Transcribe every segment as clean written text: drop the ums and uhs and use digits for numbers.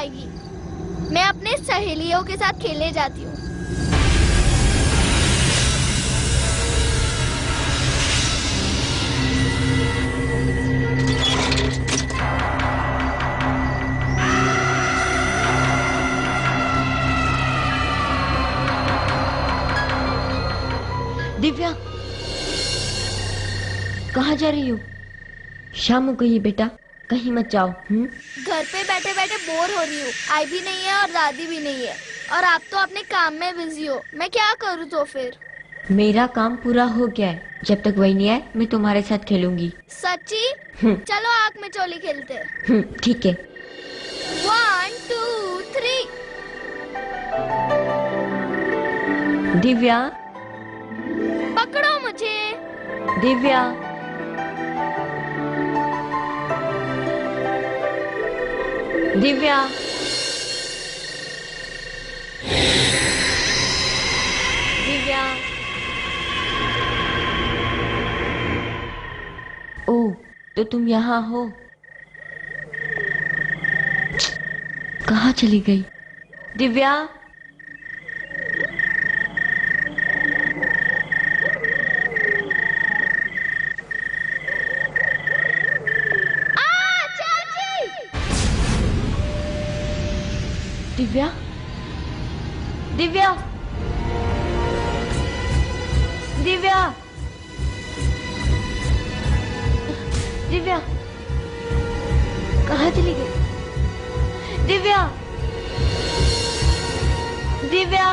आएगी। मैं अपने सहेलियों के साथ खेलने जाती हूँ। दिव्या, कहाँ जा रही हो? शाम हो गई है बेटा, कहीं मत जाओ। घर पे बैठे बैठे बोर हो रही हूँ। आई भी नहीं है और दादी भी नहीं है, और आप तो अपने काम में बिजी हो। मैं क्या करूँ तो फिर? मेरा काम पूरा हो गया है। जब तक वही नहीं आए मैं तुम्हारे साथ खेलूंगी। सच्ची? चलो आग में चोली खेलते हैं। ठीक है। 1 2 3। दिव्या, पकड़ो मुझे। दिव्या, दिव्या, दिव्या। ओह, तो तुम यहाँ हो? कहाँ चली गई दिव्या? दिव्या, दिव्या, दिव्या, दिव्या, कहाँ चली गई दिव्या? दिव्या,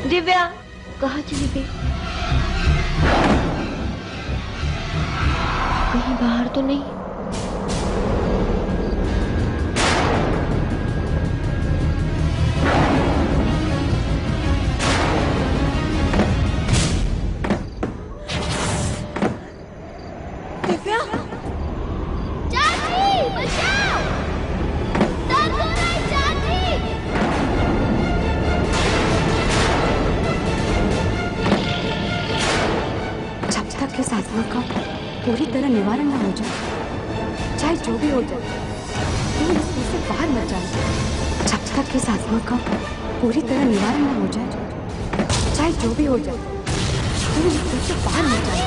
दिव्या, कहाँ चली गई? कहीं बाहर तो नहीं? दिव्या, चाची बचाओ! दर्द हो रहा है चाची! जब तक इस आत्मा का पूरी तरह निवारण न हो जाए, चाहे जो भी हो जाए, तुम इस घर से बाहर मत जाओ। जब तक इस आत्मा का पूरी तरह निवारण न हो जाए, चाहे जो भी हो जाए, तुम इस घर से बाहर मत जाओ।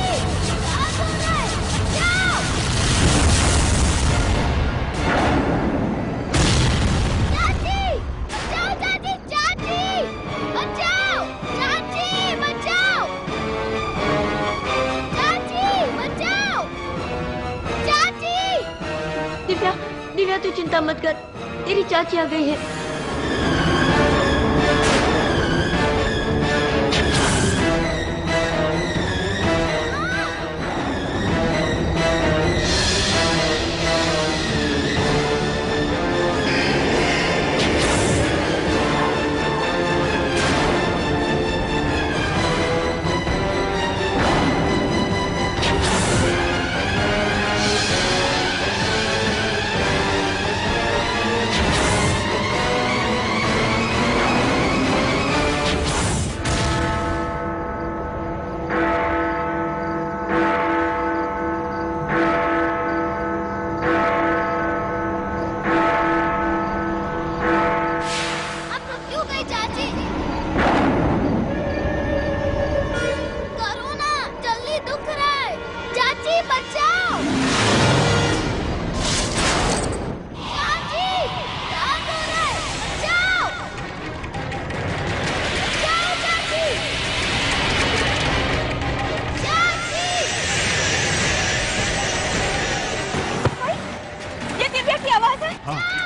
दिव्या, दिव्या, तू चिंता मत कर, तेरी चाची आ गई है।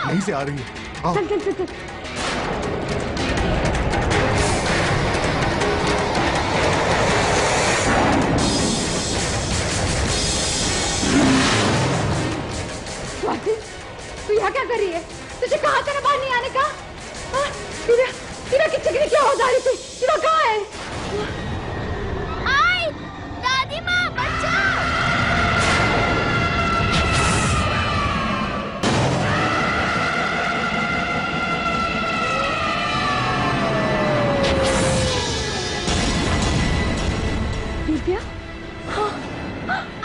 यहीं से आ रही है। आओ। चल चल चल चल। स्वाति, तू यहाँ क्या कर रही है? तुझे कहा था ना बाहर नहीं आने का? दिव्या, दिव्या की चिकनी क्या हो जा रही थी? दिव्या कहाँ है? आई, दादी माँ बचाओ! दिव्या?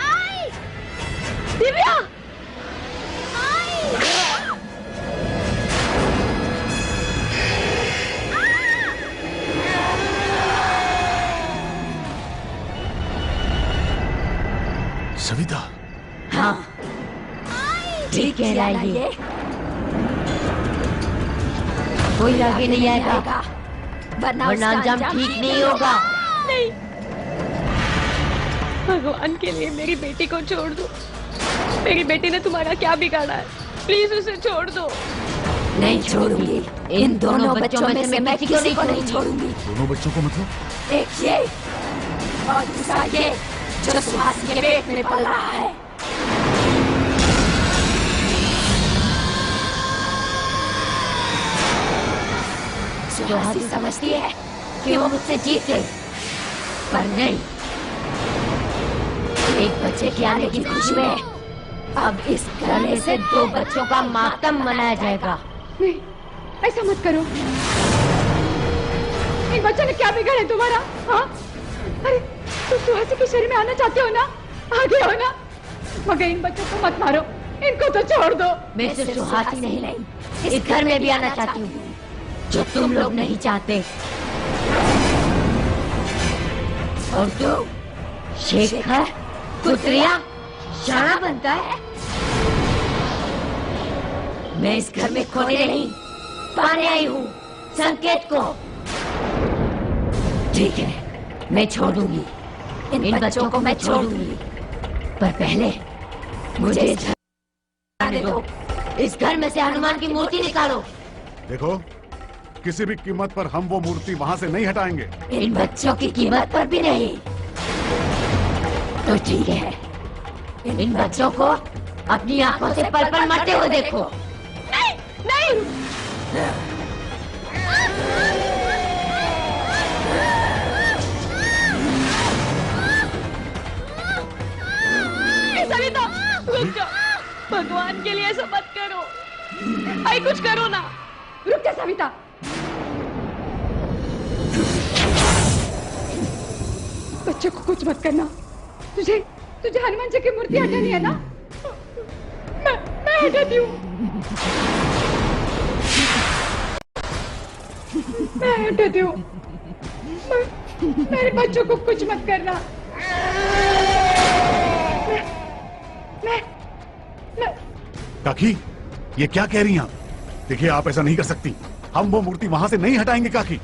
आई! दिव्या! सविता। हाँ, ठीक कह रहा है ये। कोई आगे नहीं आएगा, वरना अंजाम ठीक नहीं होगा। नहीं, भगवान के लिए मेरी बेटी को छोड़ दो। मेरी बेटी ने तुम्हारा क्या बिगाड़ा है? प्लीज उसे छोड़ दो। नहीं छोड़ूंगी। इन दोनों बच्चों में से मैं किसी को नहीं छोड़ूंगी। दोनों बच्चों को मतलब? एक ये और दूसरा ये जो सुहास के पेट में पल रहा है। सुहासी समझती है कि वो मुझसे जीते, पर नहीं। एक बच्चे के आने की खुशी में अब इस घर में से 2 बच्चों का मातम मनाया जाएगा। नहीं, ऐसा मत करो। इन बच्चों ने क्या बिगाड़ा है तुम्हारा? हाँ? अरे तुम सुहासी के शरीर में आना चाहते हो ना? आगे हो ना? मगर इन बच्चों को मत मारो, इनको तो छोड़ दो। मैं सिर्फ सुहासी नहीं, इस घर में भी आना चाहती हूँ, जो तुम लोग नहीं चाहते। और तू शेखर कुतरिया शाना बनता है। मैं इस घर में खोने नहीं, पाने आई हूँ संकेत को। ठीक है, मैं छोड़ दूंगी, इन बच्चों को मैं छोड़ दूंगी, पर पहले मुझे इस घर आने दो। इस घर में से हनुमान की मूर्ति निकालो। देखो, किसी भी कीमत पर हम वो मूर्ति वहां से नहीं हटाएंगे। इन बच्चों की कीमत पर भी नहीं। तो ठीक है, इन बच्चों को अपनी आंखों से पल पल मरते हुए देखो। नहीं, नहीं। सविता, रुक जाओ। भगवान के लिए ऐसा मत करो। भाई कुछ करो ना। रुक जा सविता। बच्चों को कुछ मत करना। तुझे हनुमान जी की मूर्ति हटानी है ना? मैं हटाती हूँ। मैं हटाती हूँ। मेरे बच्चों को कुछ मत करना। मैं काकी, ये क्या कह रही हैं आप? देखिए, आप ऐसा नहीं कर सकती। हम वो मूर्ति वहां से नहीं हटाएंगे काकी।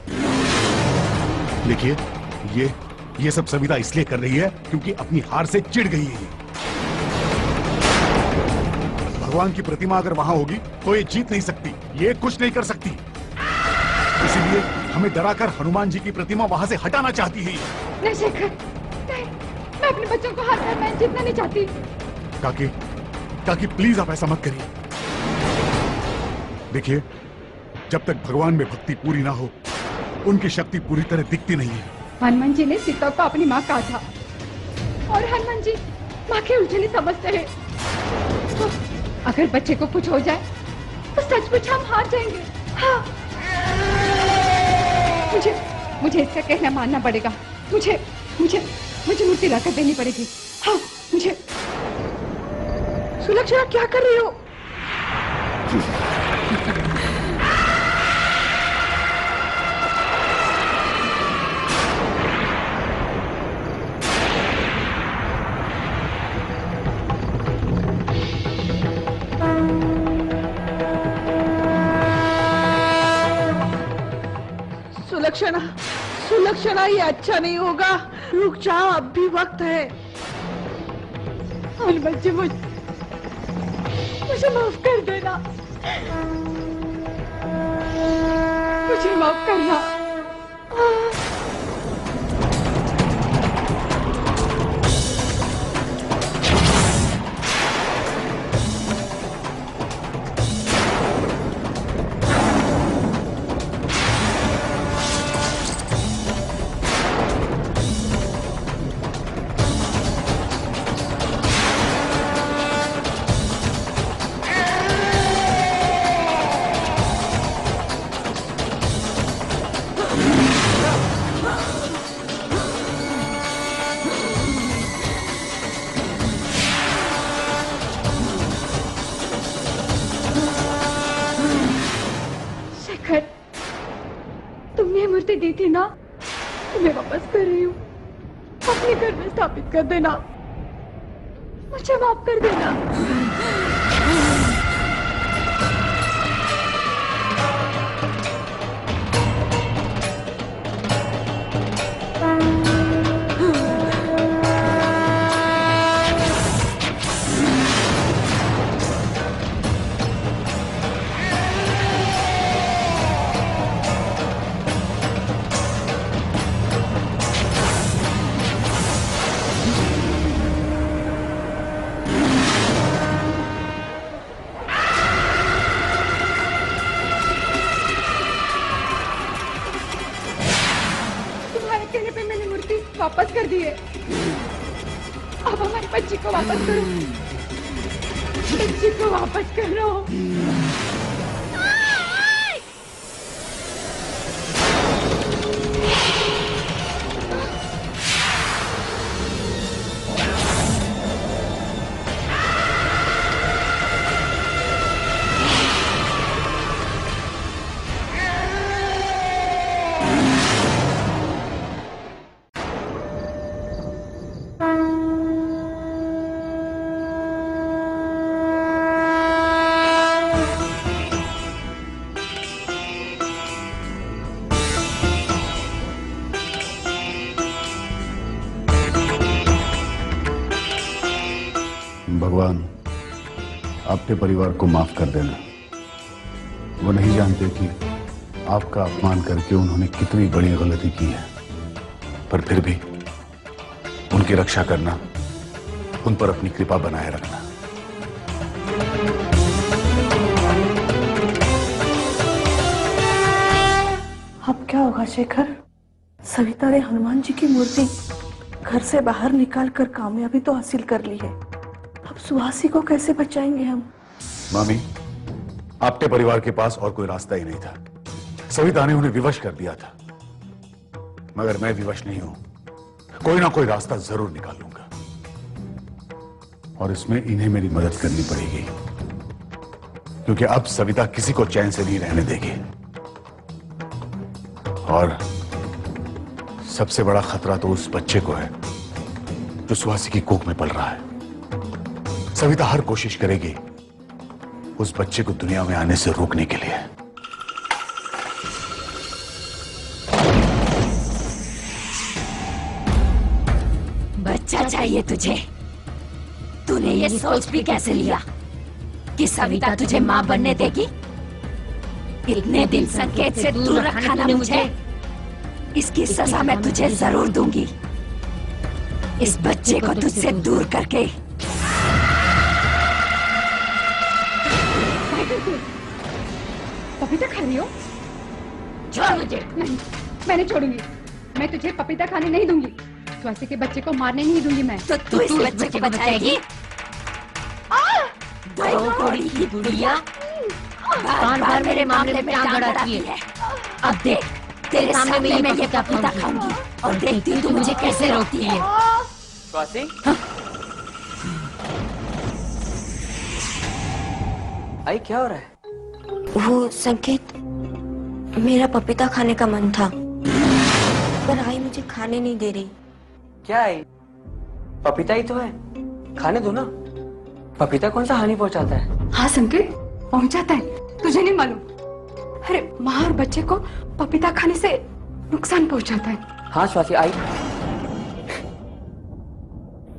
देखिए, ये सब सविता इसलिए कर रही है क्योंकि अपनी हार से चिढ़ गई है। भगवान की प्रतिमा अगर वहां होगी तो ये जीत नहीं सकती, ये कुछ नहीं कर सकती। इसीलिए हमें डराकर हनुमान जी की प्रतिमा वहां से हटाना चाहती है। नहीं शेखर, नहीं, मैं अपने बच्चों को हार मैं जीतना नहीं चाहती। काकी प्लीज आप ऐसा मत करिए। देखिए, जब तक भगवान में भक्ति पूरी ना हो, उनकी शक्ति पूरी तरह दिखती नहीं है। हनुमान जी ने सीता को अपनी माँ कहा था, और हनुमान जी माँ के उलझने समझते हैं। तो अगर बच्चे को कुछ हो जाए तो सचमुच हम हार जाएंगे। हाँ। मुझे इसका कहना मानना पड़ेगा। मुझे मूर्ति लाकर देनी पड़ेगी। हाँ, मुझे। सुलक्षणा, क्या कर रही हो? सुलक्षणा, ये अच्छा नहीं होगा। रुक जाओ, अब भी वक्त है। हनुमान जी, मुझे माफ कर देना। मुझे माफ करना। तुमने मूर्ति दी थी ना, तुम्हें वापस कर रही हूँ। अपने घर में स्थापित कर देना। मुझे माफ कर देना। तुम्हारे कहने पे मैंने मूर्ति वापस कर दी है। अब हमारे बच्ची को वापस करो, बच्ची को वापस करो। भगवान, अपने परिवार को माफ कर देना। वो नहीं जानते कि आपका अपमान करके उन्होंने कितनी बड़ी गलती की है, पर फिर भी उनकी रक्षा करना, उन पर अपनी कृपा बनाए रखना। अब क्या होगा शेखर? सविता ने हनुमान जी की मूर्ति घर से बाहर निकाल कर कामयाबी तो हासिल कर ली है, अब सुहासी को कैसे बचाएंगे हम? मामी, आपके परिवार के पास और कोई रास्ता ही नहीं था। सविता ने उन्हें विवश कर दिया था, मगर मैं विवश नहीं हूं। कोई ना कोई रास्ता जरूर निकालूंगा, और इसमें इन्हें मेरी मदद करनी पड़ेगी, क्योंकि अब सविता किसी को चैन से नहीं रहने देगी। और सबसे बड़ा खतरा तो उस बच्चे को है जो सुहासी की कोख में पल रहा है। सविता हर कोशिश करेगी उस बच्चे को दुनिया में आने से रोकने के लिए। बच्चा चाहिए तुझे? तूने ये सोच भी कैसे लिया कि सविता तुझे मां बनने देगी? इतने दिन संकेत से दूर रखा ना मुझे, इसकी सजा मैं तुझे जरूर दूंगी। इस बच्चे को तुझसे दूर करके। पपीता खा रही हो? छोड़ मुझे। नहीं, मैं नहीं छोड़ूंगी। मैं तुझे पपीता खाने नहीं दूंगी। स्वाति के बच्चे को मारने नहीं दूंगी मैं। तो तू इस बच्चे को बचाएगी? दो कौड़ी की बुढ़िया बार-बार मेरे मामले में टांग अड़ाती है। अब देख, तेरे सामने मैं ये पपीता खाऊंगी और देखती तू मुझे कैसे रोकती है। स्वाति? आई, क्या हो रहा है? वो संकेत, मेरा पपीता खाने का मन था, पर आई मुझे खाने नहीं दे रही। क्या आई? पपीता ही तो है, खाने दो ना। पपीता कौन सा हानि पहुंचाता है? हाँ संकेत, पहुंचाता है, तुझे नहीं मालूम? अरे माँ और बच्चे को पपीता खाने से नुकसान पहुंचाता है। हाँ स्वाति, आई।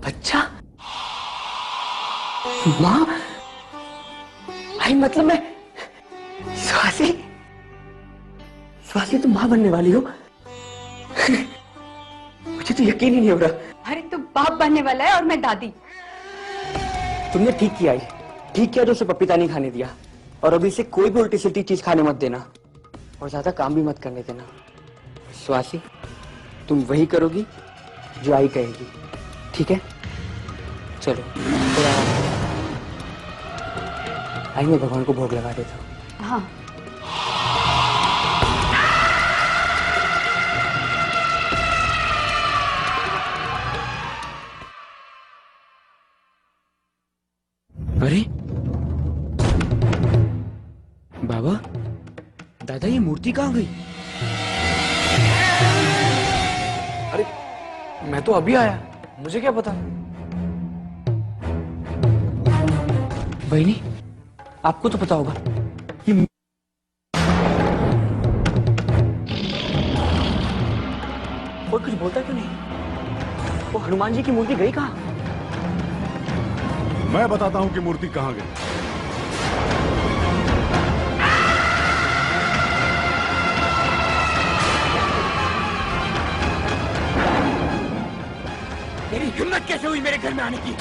बच्चा? माँ? आई मतलब मैं स्वाति? स्वाति तुम माँ बनने वाली हो? मुझे तो यकीन ही नहीं हो रहा। अरे तू बाप बनने वाला है और मैं दादी। तुमने ठीक किया, ठीक किया जो उसे पपीता नहीं खाने दिया। और अभी से कोई भी उल्टी सिल्टी चीज खाने मत देना, और ज्यादा काम भी मत करने देना। स्वाति, तुम वही करोगी जो आई कहेगी, ठीक है? चलो थोड़ा आई, मैं भगवान को भोग लगा देता हूँ। हाँ। अरे बाबा, दादा ये मूर्ति कहाँ गई? अरे मैं तो अभी आया, मुझे क्या पता। बहनी, आपको तो पता होगा कि कोई कुछ बोलता क्यों नहीं? वो हनुमान जी की मूर्ति गई कहाँ? मैं बताता हूं कि मूर्ति कहां गई। तेरी हिम्मत कैसे हुई मेरे घर में आने की?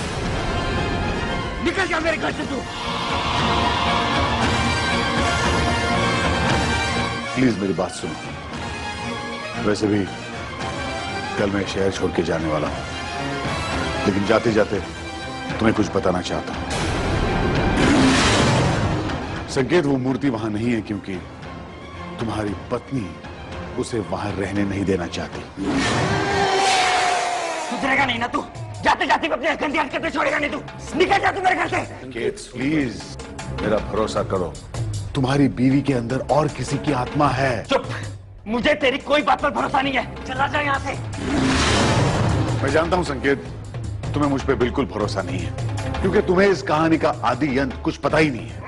निकल जा मेरे घर से तू। प्लीज मेरी बात सुनो। वैसे भी कल मैं शहर छोड़ के जाने वाला हूं, लेकिन जाते जाते तुम्हें कुछ बताना चाहता हूं। संकेत, वो मूर्ति वहां नहीं है क्योंकि तुम्हारी पत्नी उसे वहां रहने नहीं देना चाहती। सुधरेगा नहीं ना तू? जाते जाते अपने गंदी हरकतें छोड़ेगा नहीं तू? निकल जा तू मेरे घर से। संकेत प्लीज मेरा भरोसा करो, तुम्हारी बीवी के अंदर और किसी की आत्मा है। चुप, मुझे तेरी कोई बात पर भरोसा नहीं है। चला जा यहाँ से। मैं जानता हूं संकेत, तुम्हें मुझ पे बिल्कुल भरोसा नहीं है क्योंकि तुम्हें इस कहानी का आदि अंत कुछ पता ही नहीं है।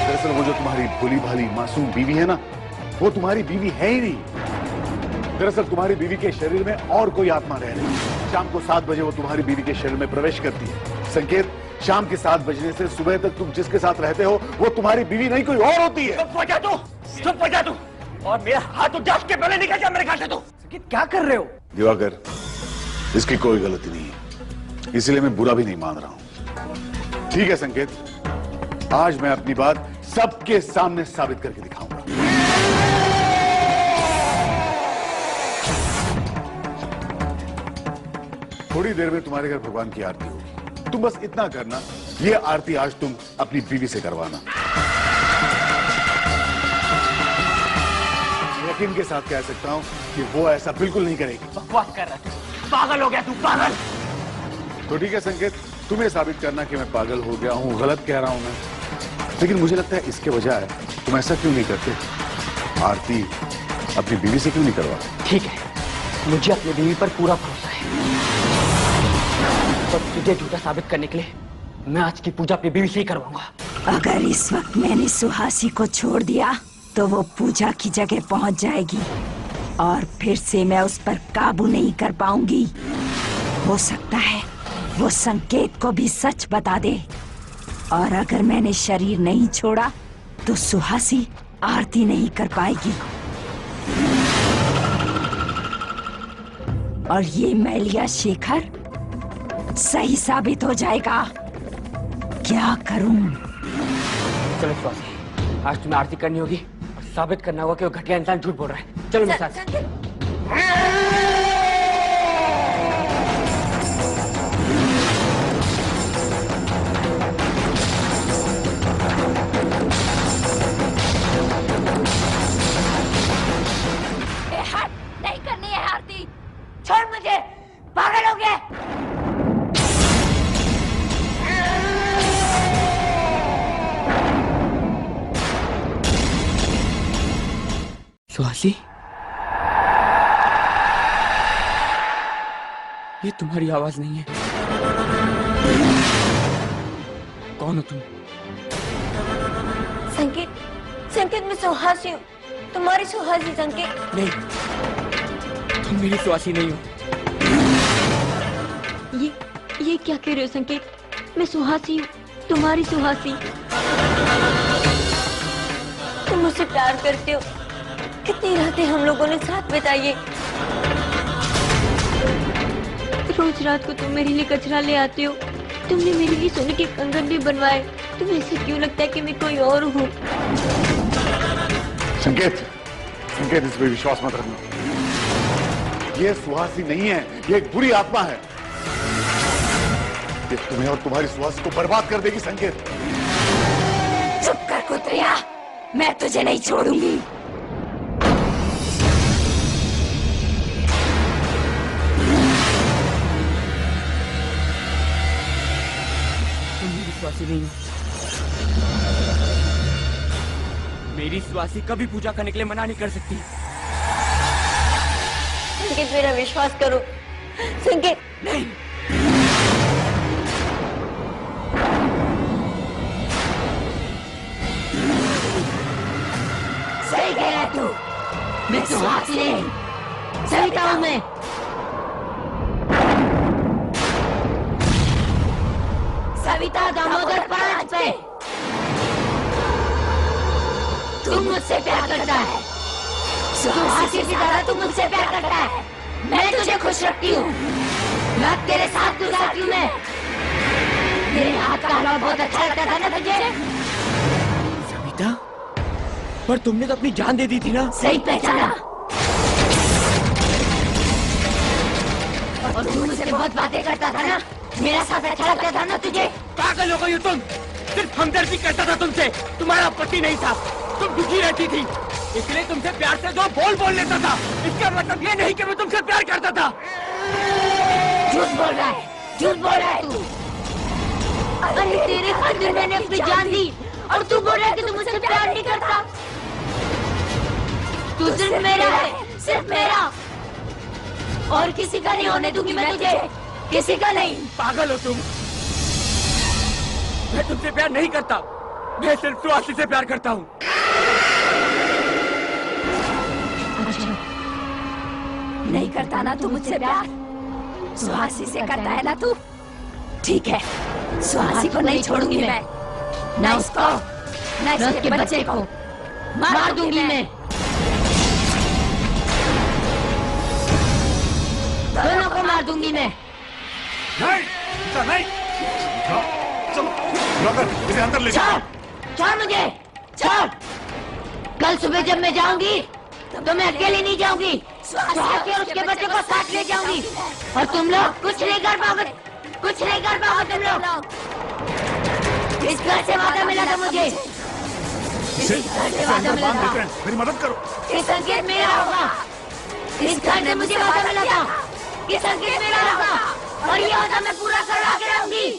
दरअसल वो जो तुम्हारी भोली भाली मासूम बीवी है ना, वो तुम्हारी बीवी है ही नहीं। दरअसल तुम्हारी बीवी के शरीर में और कोई आत्मा रह रही है। शाम को 7 बजे वो तुम्हारी बीवी के शरीर में प्रवेश करती है। संकेत, शाम के 7 बजने से सुबह तक तुम जिसके साथ रहते हो वो तुम्हारी बीवी नहीं कोई और होती है। चुप हो जा तू और मेरा हाथ उजास के पहले निकल जा मेरे घर से तू। संकेत, क्या कर रहे हो? दिवाकर, इसकी कोई गलती नहीं है, इसलिए मैं बुरा भी नहीं मान रहा हूं। ठीक है संकेत, आज मैं अपनी बात सबके सामने साबित करके दिखाऊंगा। थोड़ी देर में तुम्हारे घर भगवान की आरती होगी। तुम बस इतना करना, ये आरती आज तुम अपनी बीवी से करवाना। यकीन के साथ कह सकता हूं कि वो ऐसा बिल्कुल नहीं करेगी। बकवास कर रहा है, पागल हो गया तू, पागल। तो ठीक है संकेत, तुम्हें साबित करना कि मैं पागल हो गया हूं, गलत कह रहा हूं मैं। लेकिन मुझे लगता है इसके बजाय तुम ऐसा क्यों नहीं करते, आरती अपनी बीवी से क्यों नहीं करवाते? ठीक है, मुझे अपनी बीवी पर पूरा भरोसा है, पर तुझे झूठा साबित करने के लिए मैं आज की पूजा अपनी बीवी से ही करवाऊंगा। अगर इस वक्त मैंने सुहासी को छोड़ दिया तो वो पूजा की जगह पहुंच जाएगी और फिर से मैं उस पर काबू नहीं कर पाऊंगी। हो सकता है वो संकेत को भी सच बता दे, और अगर मैंने शरीर नहीं छोड़ा तो सुहासी आरती नहीं कर पाएगी और ये मैलिया शेखर सही साबित हो जाएगा। क्या करूं? चलो सुहासी, आज तुम्हें आरती करनी होगी और साबित करना होगा कि वो घटिया इंसान झूठ बोल रहा है। चलो मेरे साथ। नहीं करनी है आरती, छोड़ मुझे, पागल हो गया। सुहासी, ये तुम्हारी आवाज नहीं है। कौन हो तुम? संकेत, संकेत मैं सुहासी हूँ, तुम्हारी सुहासी। संकेत नहीं, तुम मेरी सुहासी नहीं हो। ये क्या कह रहे हो संकेत? मैं सुहासी हूँ, तुम्हारी सुहासी। तुम मुझसे प्यार करते हो, कितनी रातें हम लोगों ने साथ बिताई है। रोज रात को तुम मेरे लिए कचरा ले आते हो, तुमने मेरे लिए सोने के कंगन भी बनवाए। तुम्हें ऐसे क्यों लगता है कि मैं कोई और हूँ? संकेत, संकेत इस पे विश्वास मत रखना। ये सुहासी नहीं है, ये एक बुरी आत्मा है। ये तुम्हें और तुम्हारी सुहासी को बर्बाद कर देगी। संकेत, चुप कर कुत्रिया, मैं तुझे नहीं छोड़ूंगी। तुम मेरी सुहासी नहीं हो। मेरी सुहासी कभी पूजा करने के लिए मना नहीं कर सकती। संकेत मेरा विश्वास करो। संकेत नहीं, सही कह रहा है तू। मैं सुहासी नहीं, सविता हूँ मैं। सविता दामोदर 5 पे। तू मुझसे प्यार करता है, सुहासी से ज्यादा तू मुझसे प्यार करता है। मैं तुझे खुश रखती हूँ, रात तेरे साथ गुजारती हूँ मैं। तेरे हाथ का हलवा बहुत अच्छा लगता था ना तुझे? सविता, पर तुमने तो अपनी जान दे दी थी ना। सही पहचाना। और तू मुझसे बहुत बातें करता था ना, मेरा साथ अच्छा लगता था ना तुझे? पागल हो गई हो तुम। सिर्फ हमदर्दी करता था तुमसे, तुम्हारा पति नहीं था। तुम दुखी रहती थी, इसलिए तुमसे प्यार से दो बोल लेता था। इसका मतलब ये नहीं कि मैं तुमसे प्यार करता था। झूठ बोल रहा है, झूठ बोल रहा है तू। अरे तेरे खातिर मैंने अपनी जान दी और तू बोल रहा है कि तू मुझसे प्यार नहीं करता। तू सिर्फ मेरा है, सिर्फ मेरा, और किसी का नहीं होने दूंगी मैं तुझे, किसी का नहीं। पागल हो तुम। मैं तुमसे प्यार नहीं करता, मैं सिर्फ सुहासी से प्यार करता हूँ। नहीं करता ना तू मुझसे प्यार? सुहासी से करता है ना तू? ठीक है, सुहासी को नहीं छोड़ूंगी मैं, ना उसको ना उसके बच्चे को मार दूंगी मैं। दोनों को मार दूंगी मैं। नहीं, चलो, इसे अंदर ले जाओ। छोड़ मुझे, छोड़। कल सुबह जब मैं जाऊंगी तो मैं अकेले नहीं जाऊंगी, सुहासी और उसके बच्चे को साथ ले जाऊंगी। और तुम लोग कुछ नहीं कर पाओगे, कुछ नहीं कर पाओगे तुम लोग। इस घर से वादा मिला था मुझे, इस घर से वादा मिला था। मेरी मदद करो। ये संकेत मेरा होगा, इस घर से मुझे वादा मिला था, ये संकेत मेरा होगा और ये वादा मैं पूरा करवा के रहूंगी।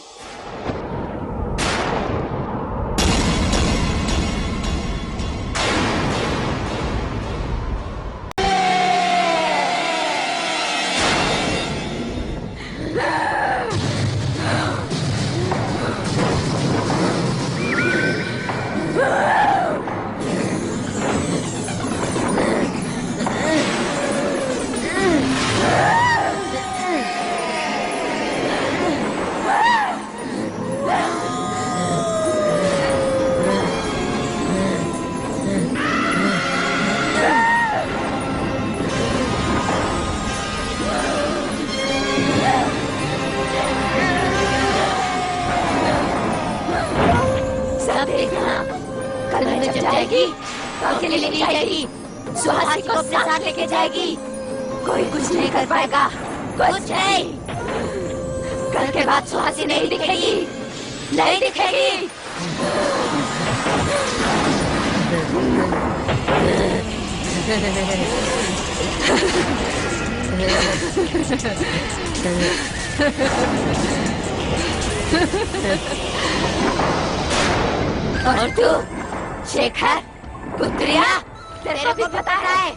अकेले लेके जाएगी, सुहासी को अपने साथ लेके जाएगी। कोई कुछ नहीं कर पाएगा, कुछ नहीं। कल के बाद सुहासी नहीं दिखेगी, नहीं दिखेगी। और तू शेखर पुत्रिया, तेरे को पता है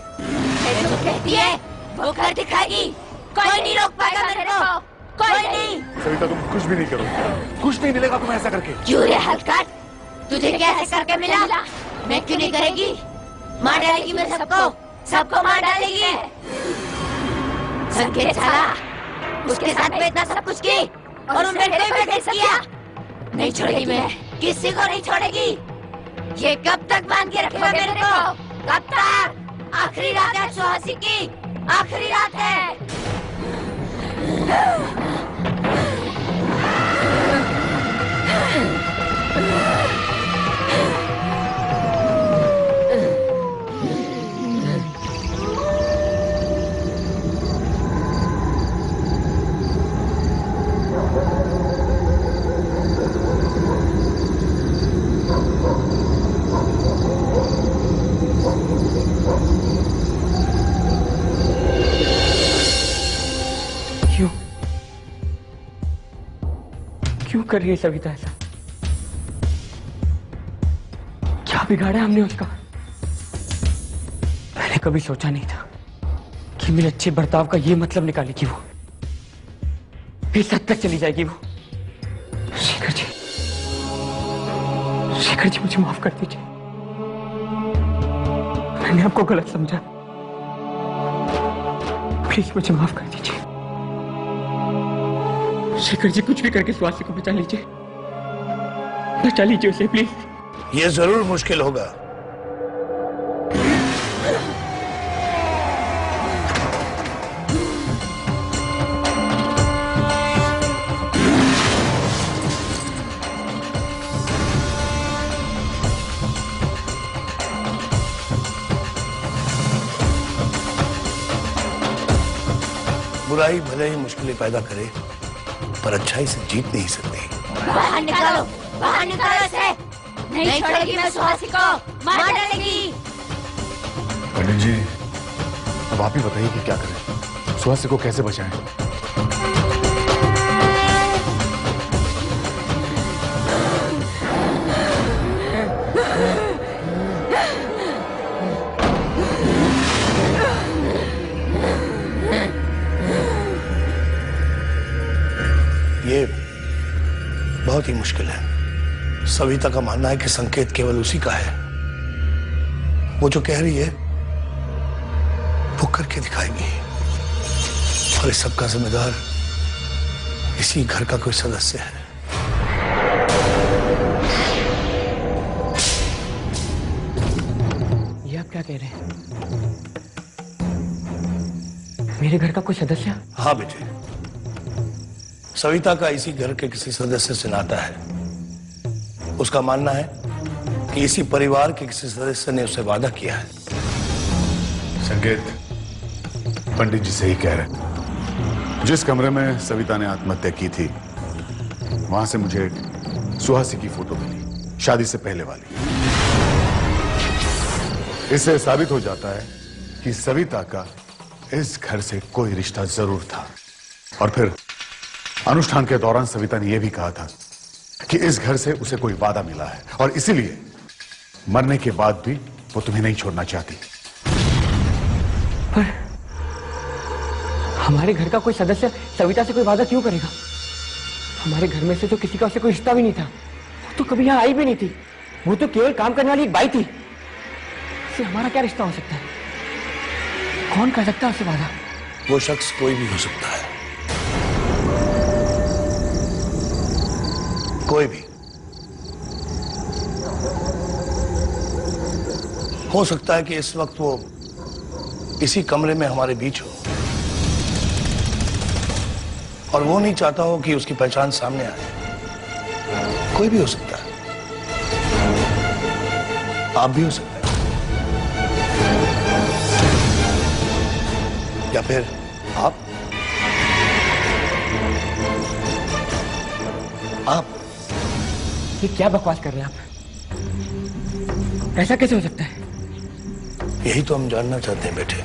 मैं जो कहती है वो कर दिखाएगी। कोई नहीं रोक पाएगा मेरे को, कोई नहीं। सविता तुम कुछ भी नहीं करो, कुछ नहीं मिलेगा तुम्हें ऐसा करके। क्यों रे हलकट, तुझे कैसे करके मिला? मैं क्यों नहीं करेगी? मार डालेगी मैं सबको, सबको मार डालेगी। संकेत साला, उसके साथ में इतना सब कुछ की और उन बेटे को भी किया। नहीं छोड़ेगी मैं, किसी को नहीं छोड़ेगी। ये कब तक बांध के रखेगा मेरे को? कब तक? आखिरी रात है सुहासी की, आखिरी रात है। क्यों कर रही है सविता ऐसा? क्या बिगाड़ा हमने उसका? मैंने कभी सोचा नहीं था कि मेरे अच्छे बर्ताव का ये मतलब निकालेगी वो, इस हद तक चली जाएगी वो। शेखर जी, शेखर जी मुझे माफ कर दीजिए। मैंने आपको गलत समझा, प्लीज मुझे माफ कर दीजिए। शेखर जी कुछ भी करके सुहासी को बचा लीजिए, उसे प्लीज। ये जरूर मुश्किल होगा। बुराई भले ही मुश्किलें पैदा करे, पर अच्छाई से जीत नहीं सकती। बाहर निकालो इसे। नहीं छोड़ेगी मैं सुहासी को, मार डालेगी। पंडित जी, अब आप ही बताइए कि क्या करें, सुहासी को कैसे बचाएं? ये बहुत ही मुश्किल है। सविता का मानना है कि संकेत केवल उसी का है। वो जो कह रही है वो करके दिखाएगी, और इस सब का जिम्मेदार इसी घर का कोई सदस्य है। ये आप क्या कह रहे हैं? मेरे घर का कोई सदस्य? हाँ बेटे, सविता का इसी घर के किसी सदस्य से नाता है। उसका मानना है कि इसी परिवार के किसी सदस्य ने उसे वादा किया है। संकेत, पंडित जी सही कह रहे हैं। जिस कमरे में सविता ने आत्महत्या की थी, वहां से मुझे सुहासी की फोटो मिली, शादी से पहले वाली। इससे साबित हो जाता है कि सविता का इस घर से कोई रिश्ता जरूर था। और फिर अनुष्ठान के दौरान सविता ने यह भी कहा था कि इस घर से उसे कोई वादा मिला है, और इसीलिए मरने के बाद भी वो तुम्हें नहीं छोड़ना चाहती। पर हमारे घर का कोई सदस्य सविता से कोई वादा क्यों करेगा? हमारे घर में से तो किसी का उससे कोई रिश्ता भी नहीं था। वो तो कभी यहाँ आई भी नहीं थी। वो तो केवल काम करने वाली एक बाई थी। इससे हमारा क्या रिश्ता हो सकता है? कौन कर सकता है उससे वादा? वो शख्स कोई भी हो सकता है, कोई भी हो सकता है कि इस वक्त वो इसी कमरे में हमारे बीच हो, और वो नहीं चाहता हो कि उसकी पहचान सामने आए। कोई भी हो सकता है, आप भी हो सकते हैं, या फिर आप ये क्या बकवास कर रहे हैं आप? ऐसा कैसे हो सकता है? यही तो हम जानना चाहते हैं बेटे,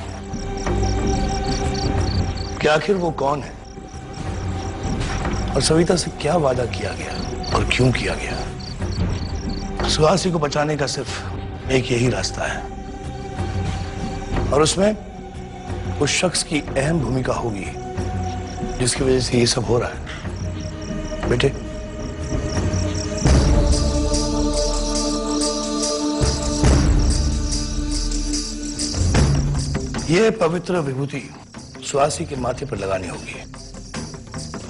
कि आखिर वो कौन है, और सविता से क्या वादा किया गया और क्यों किया गया। सुहासी को बचाने का सिर्फ एक यही रास्ता है, और उसमें उस शख्स की अहम भूमिका होगी जिसकी वजह से ये सब हो रहा है। बेटे, ये पवित्र विभूति सुहासी के माथे पर लगानी होगी,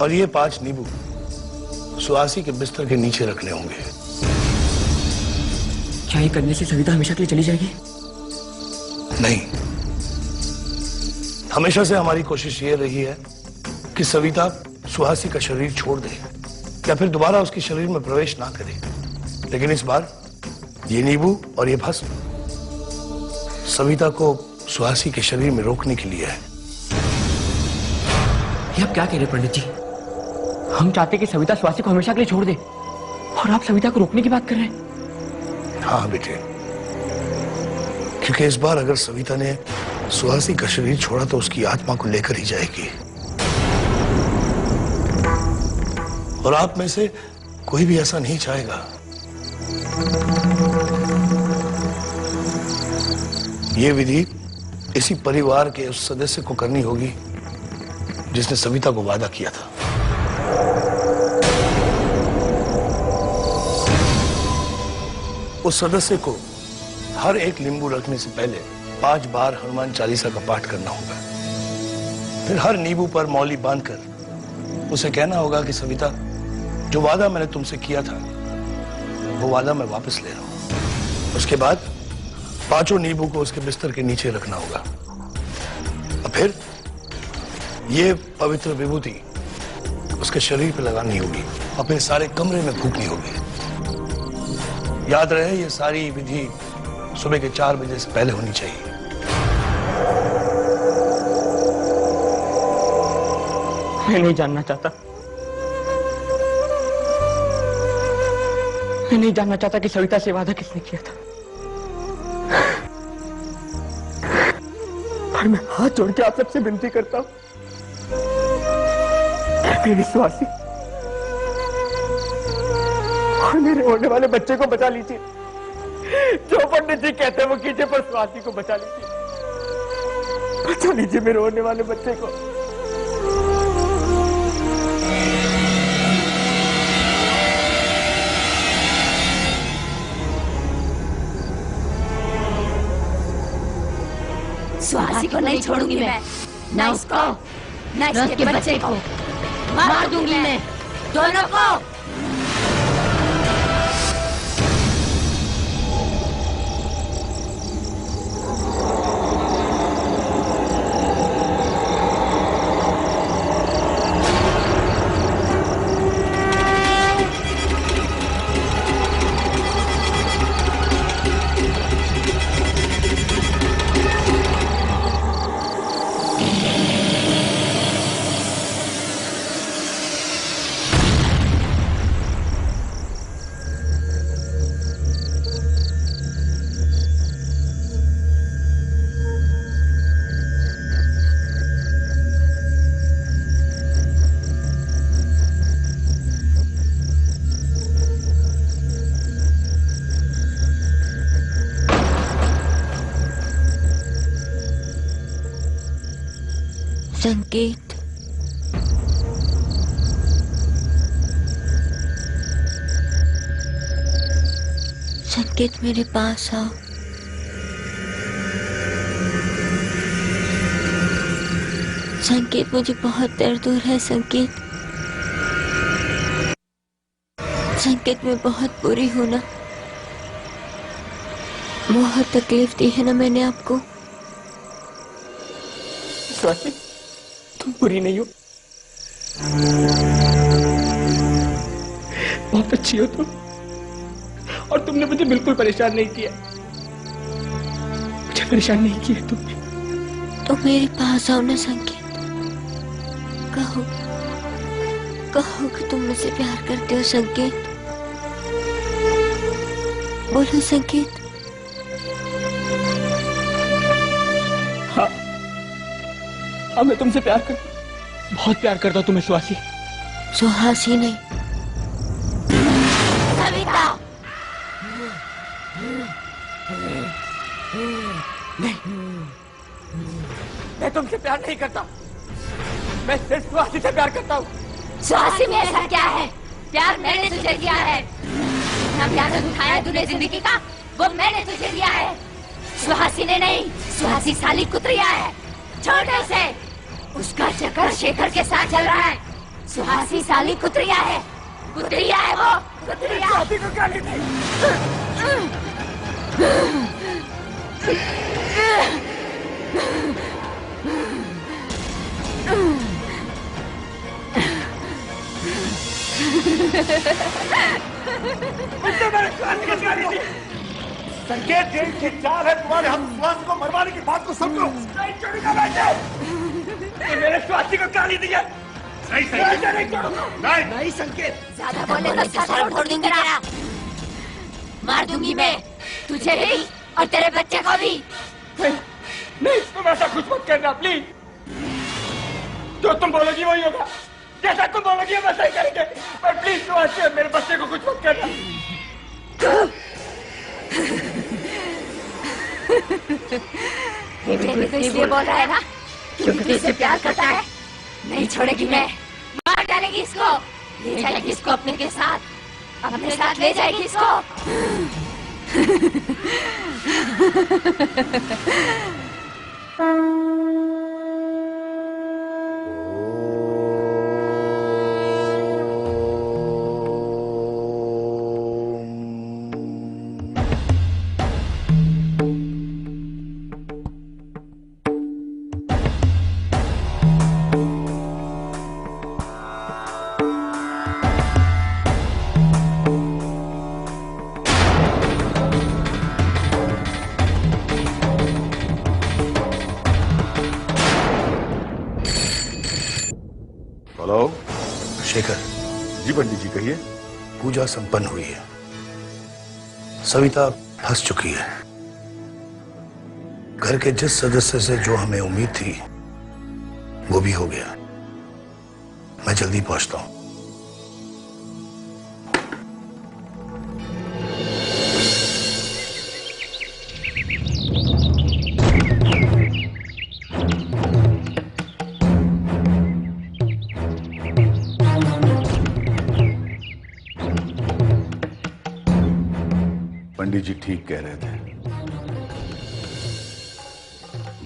और ये 5 नींबू सुहासी के बिस्तर के नीचे रखने होंगे। क्या ये करने से सविता हमेशा के लिए चली जाएगी? नहीं, हमेशा से हमारी कोशिश ये रही है कि सविता सुहासी का शरीर छोड़ दे, या फिर दोबारा उसके शरीर में प्रवेश ना करे। लेकिन इस बार ये नींबू और ये भस्म सविता को सुहासी के शरीर में रोकने के लिए है। ये आप क्या कह रहे हैं पंडित जी? हम चाहते कि सविता सुहासी को हमेशा के लिए छोड़ दे, और आप सविता को रोकने की बात कर रहे हैं? हाँ बेटे, क्योंकि इस बार अगर सविता ने सुहासी का शरीर छोड़ा तो उसकी आत्मा को लेकर ही जाएगी, और आप में से कोई भी ऐसा नहीं चाहेगा। ये विधि इसी परिवार के उस सदस्य को करनी होगी जिसने सविता को वादा किया था। उस सदस्य को हर एक नींबू रखने से पहले 5 बार हनुमान चालीसा का पाठ करना होगा। फिर हर नींबू पर मौली बांधकर उसे कहना होगा कि सविता, जो वादा मैंने तुमसे किया था वो वादा मैं वापस ले रहा हूं। उसके बाद 5 नींबू को उसके बिस्तर के नीचे रखना होगा और फिर ये पवित्र विभूति उसके शरीर पे लगानी होगी और फिर सारे कमरे में फूकनी होगी। याद रहे, ये सारी विधि सुबह के 4 बजे से पहले होनी चाहिए। मैं नहीं जानना चाहता। मैं नहीं जानना चाहता कि सविता से वादा किसने किया था। और मैं हाथ जोड़ के आप सबसे विनती करता हूं, मेरी स्वासी और मेरे होने वाले बच्चे को बचा लीजिए। जो पंडित जी कहते हैं वो कीजिए, पर स्वाति को बचा लीजिए। बचा लीजिए मेरे होने वाले बच्चे को। सुहासी को नहीं छोड़ूंगी मैं, ना उसको ना इसके बच्चे को। मार दूंगी मैं दोनों को। संकेत, संकेत मेरे पास आओ। संकेत, मुझे बहुत दर्द हो रहा है। संकेत, संकेत मैं बहुत बुरी हूं ना, बहुत तकलीफ दी है ना मैंने आपको। स्वाति, तुम बुरी नहीं हो, बहुत अच्छी हो तुम। और तुमने मुझे बिल्कुल परेशान नहीं किया, मुझे परेशान नहीं किया तुमने। तो मेरे पास आओ ना संकेत, कहो कहो कि तुम मुझसे प्यार करते हो। संकेत, बोलो संकेत। हाँ, अब मैं तुमसे प्यार करता हूँ, बहुत प्यार करता हूँ तुम्हें सुहासी। सुहासी नहीं, सविता। मैं तुमसे प्यार नहीं करता, मैं सिर्फ सुहासी से प्यार करता हूँ। सुहासी में ऐसा क्या है? प्यार मैंने तुझे दिया है ना, प्यार उठाया तूने जिंदगी का, वो मैंने तुझे दिया है। सुहासी ने नहीं, सुहासी साली कुतरिया है। छोड़ उसे, उसका चक्कर शेखर के साथ चल रहा है। सुहासी साली कुतरिया है, कुतरिया है वो, कुतरिया। स्वाति को क्या लेती? संकेत, ये चाल है तुम्हारे। हम स्वास्थ्य को मरवाने की बात को समझो। नहीं छोड़ूंगा मैं। मेरे स्वाति को गाली दी है। नहीं संकेत, नहीं छोड़ूंगा। नहीं संकेत, ज्यादा बोले तो सारा फोड़ दूंगी तेरा। मार दूंगी मैं तुझे भी और तेरे बच्चे को भी। नहीं, तुम ऐसा कुछ मत करना प्लीज। जो तुम बोलोगी वही होगा, जैसा तुम बोलोगी वैसा ही करेंगे। पर प्लीज सुहासी, मेरे बच्चे को कुछ मत करना। बेटे भी तो इसलिए बोल रहा है ना क्योंकि तुझसे प्यार करता है। नहीं छोड़ेगी मैं, मार डालेगी इसको, ले जाएगी इसको अपने के साथ, अपने साथ ले जाएगी इसको। हेलो। शेखर, जी पंडित जी कहिए। पूजा संपन्न हुई है। सविता फंस चुकी है। घर के जिस सदस्य से जो हमें उम्मीद थी वो भी हो गया। मैं जल्दी पहुंचता हूं। पंडित जी ठीक कह रहे थे।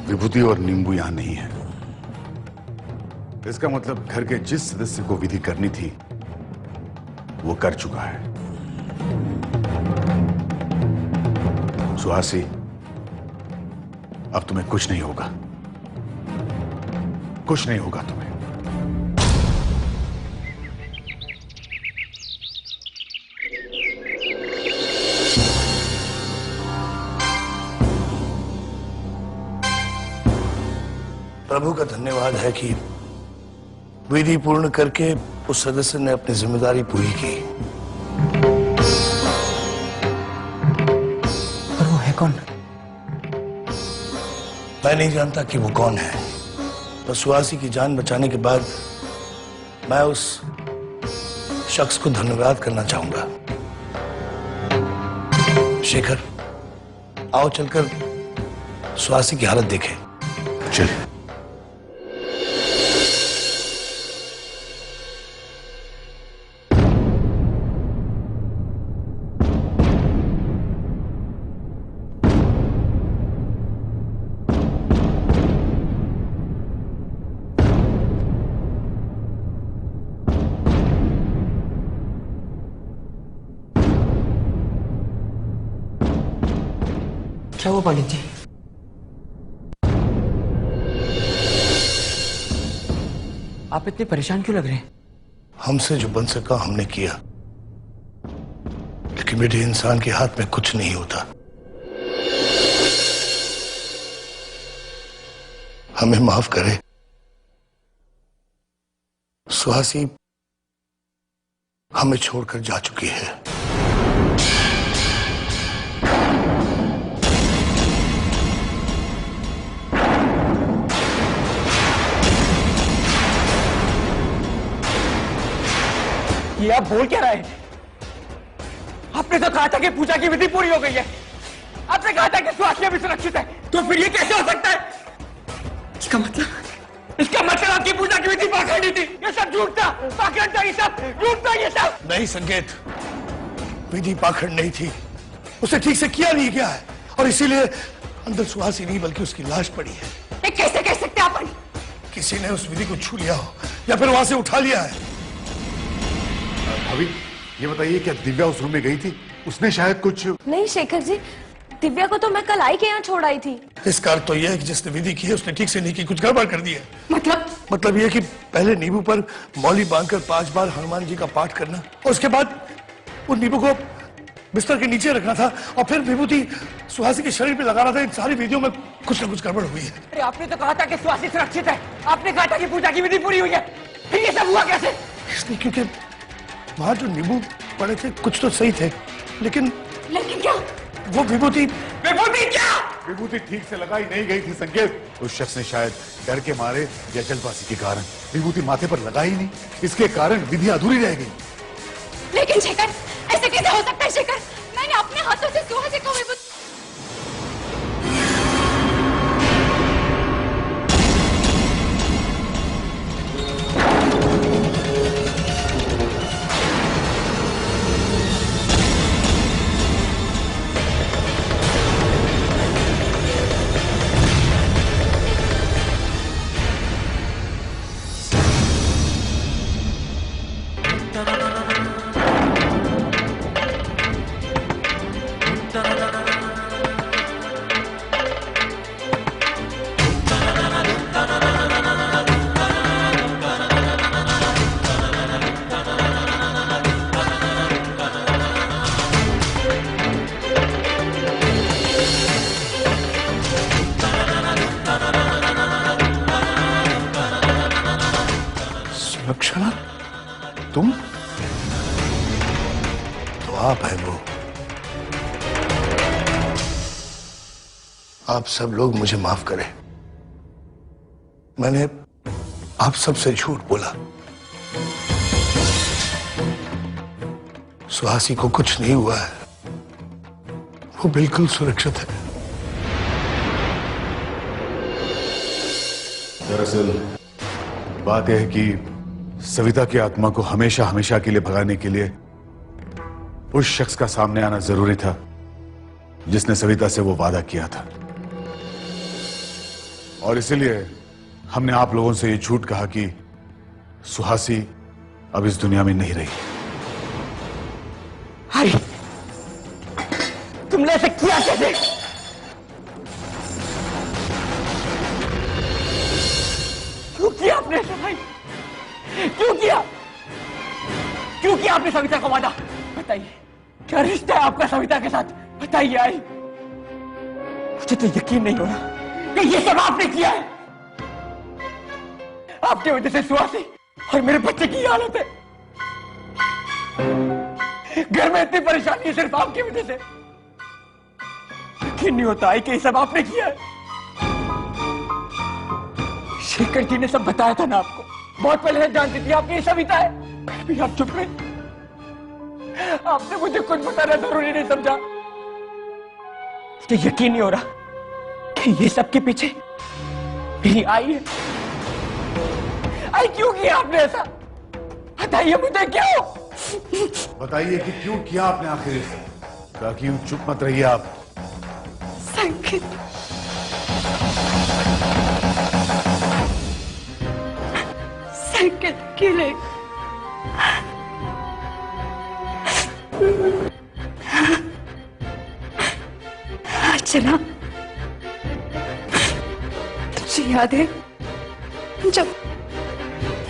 विभूति और नींबू यहां नहीं है। इसका मतलब घर के जिस सदस्य को विधि करनी थी वो कर चुका है। सुहासी, अब तुम्हें कुछ नहीं होगा, कुछ नहीं होगा तुम्हें। प्रभु का धन्यवाद है कि विधि पूर्ण करके उस सदस्य ने अपनी जिम्मेदारी पूरी की। पर वो है कौन? मैं नहीं जानता कि वो कौन है, पर सुहासी की जान बचाने के बाद मैं उस शख्स को धन्यवाद करना चाहूंगा। शेखर, आओ चलकर सुहासी की हालत देखें। चलिए। क्या हुआ पंडित जी? आप इतने परेशान क्यों लग रहे हैं? हमसे जो बन सका हमने किया, लेकिन बेटे इंसान के हाथ में कुछ नहीं होता। हमें माफ करे। सुहासी हमें छोड़कर जा चुकी है। ये आप बोल क्या रहे हैं? आपने तो कहा था कि पूजा की विधि पूरी हो गई है। आपने कहा था कि स्वास्थ्य भी सुरक्षित है, तो फिर ये कैसे हो सकता है? इसका मतलब आपकी पूजा की विधि पाखंडी थी। ये सब झूठ था, पाखंड था, ये सब झूठ था, ये सब। नहीं संकेत, विधि पाखंड नहीं थी। उसे ठीक से किया नहीं गया है और इसीलिए अंदर सुहासी नहीं बल्कि उसकी लाश पड़ी है। ये कैसे कह सकते हैं अपन? किसी ने उस विधि को छू लिया हो या फिर वहां से उठा लिया है। भाभी, ये बताइए क्या दिव्या उस रूम में गई थी? उसने शायद कुछ। नहीं शेखर जी, दिव्या को तो मैं कल आई के यहाँ छोड़ आई थी। इसका अर्थ तो यह है कि जिसने विधि की है उसने ठीक से नहीं की, कुछ गड़बड़ कर दी है। मतलब यह कि पहले नींबू पर मौली बांधकर 5 बार हनुमान जी का पाठ करना और उसके बाद उन नींबू को बिस्तर के नीचे रखना था और फिर विभूति सुहासी के शरीर पे लगाना था। इन सारी विधियों में कुछ न कुछ गड़बड़ हुई है। अरे आपने तो कहा था कि स्वास्थ्य सुरक्षित है। आपने कहा था कि पूजा की विधि पूरी हुई है, फिर ये सब हुआ कैसे? इसलिए क्योंकि वहां जो नींबू पड़े थे कुछ तो सही थे, लेकिन क्या? वो विभूति क्या? विभूति ठीक से लगाई नहीं गई थी संकेत। उस शख्स ने शायद डर के मारे या जल्दबाजी के कारण विभूति माथे पर लगाई नहीं। इसके कारण विधि अधूरी रह गई। लेकिन शेखर, ऐसे कैसे हो सकता है शेखर? मैंने अपने हाथों से सुहासी को विभूति। रक्षणा, तुम तो आप है वो। आप सब लोग मुझे माफ करें, मैंने आप सबसे झूठ बोला। सुहासी को कुछ नहीं हुआ है, वो बिल्कुल सुरक्षित है। दरअसल बात यह है कि सविता की आत्मा को हमेशा हमेशा के लिए भगाने के लिए उस शख्स का सामने आना जरूरी था जिसने सविता से वो वादा किया था, और इसीलिए हमने आप लोगों से ये झूठ कहा कि सुहासी अब इस दुनिया में नहीं रही। अरे तुमने ऐसे किया कैसे? क्यों किया आपने ऐसा भाई? क्यों किया? क्यों किया आपने सविता को वादा? बताइए, क्या रिश्ता है आपका सविता के साथ? बताइए आई। मुझे तो यकीन नहीं हो रहा कि ये सब आपने किया है। आपकी वजह से सुहासी और मेरे बच्चे की हालत है। घर में इतनी परेशानी है सिर्फ आपकी वजह से। यकीन नहीं होता है कि ये सब आपने किया है। शेखर जी ने सब बताया था ना आपको, बहुत पहले से जानती थी आपकी ये सविता है, फिर भी आप चुप रहे। आपने मुझे कुछ बताना जरूरी नहीं समझा। मुझे यकीन नहीं हो रहा कि ये सब के पीछे मेरी आई है। आई क्यों किया आपने ऐसा? बताइए मुझे क्यों? बताइए कि क्यों किया आपने आखिर ऐसा? ताकि यूं चुप मत रहिए आप। संकेत, संकेत केले चला। तुझे याद है जब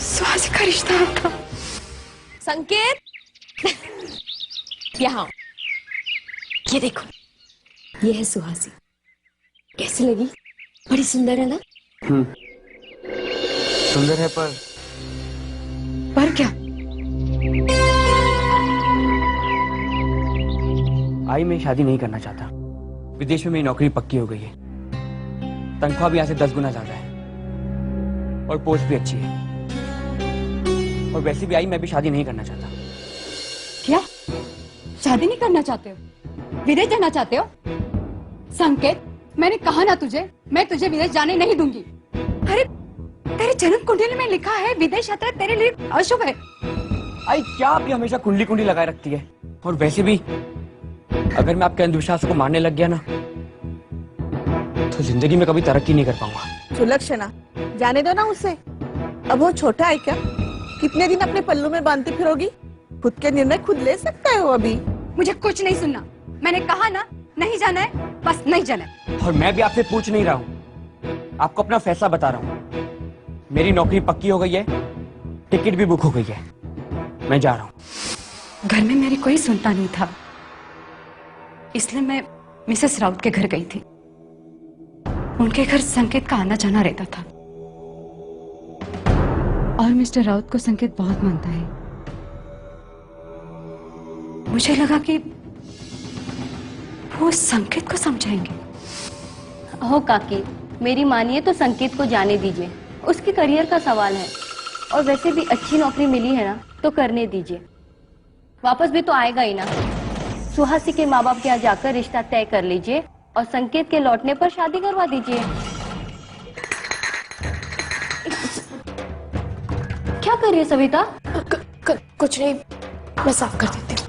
सुहासी का रिश्ता था? संकेत यहाँ, ये देखो, ये है सुहासी। कैसी लगी? बड़ी सुंदर है ना? सुंदर है पर क्या? आई मैं शादी नहीं करना चाहता। विदेश में मेरी नौकरी पक्की हो गई है, तनख्वाह भी यहाँ से 10 गुना ज्यादा है और पोस्ट भी अच्छी है। और वैसे भी आई मैं भी शादी नहीं करना चाहता। क्या शादी नहीं करना चाहते हो? विदेश जाना चाहते हो? संकेत, मैंने कहा ना तुझे, मैं तुझे विदेश जाने नहीं दूंगी। अरे तेरे जन्म कुंडली में लिखा है विदेश यात्रा तेरे लिए अशुभ है। आई क्या आप ये हमेशा कुंडली कुंडली लगाए रखती है? और वैसे भी अगर मैं आपके अंधविश्वासों को मानने लग गया ना तो जिंदगी में कभी तरक्की नहीं कर पाऊंगा। सुलक्षणा, जाने दो ना उसे। अब वो छोटा है क्या? कितने दिन अपने पल्लू में बांधती फिरोगी? खुद के निर्णय खुद ले सकता है वो अभी। मुझे कुछ नहीं सुनना। मैंने कहा ना नहीं जाना है, बस नहीं जाना है। और मैं भी आपसे पूछ नहीं रहा हूँ, आपको अपना फैसला बता रहा हूँ। मेरी नौकरी पक्की हो गई है, टिकट भी बुक हो गई है, मैं जा रहा हूँ। घर में मेरी कोई सुनता नहीं था, इसलिए मैं मिसेस राउत के घर गई थी। उनके घर संकेत का आना जाना रहता था और मिस्टर राउत को संकेत बहुत मानता है। मुझे लगा कि वो संकेत को समझाएंगे। ओह काकी, मेरी मानिए तो संकेत को जाने दीजिए, उसके करियर का सवाल है। और वैसे भी अच्छी नौकरी मिली है ना, तो करने दीजिए। वापस भी तो आएगा ही ना। सुहासी के माँ बाप के यहाँ जाकर रिश्ता तय कर लीजिए और संकेत के लौटने पर शादी करवा दीजिए। क्या कर रही है सविता? कुछ नहीं, मैं साफ कर देती हूँ।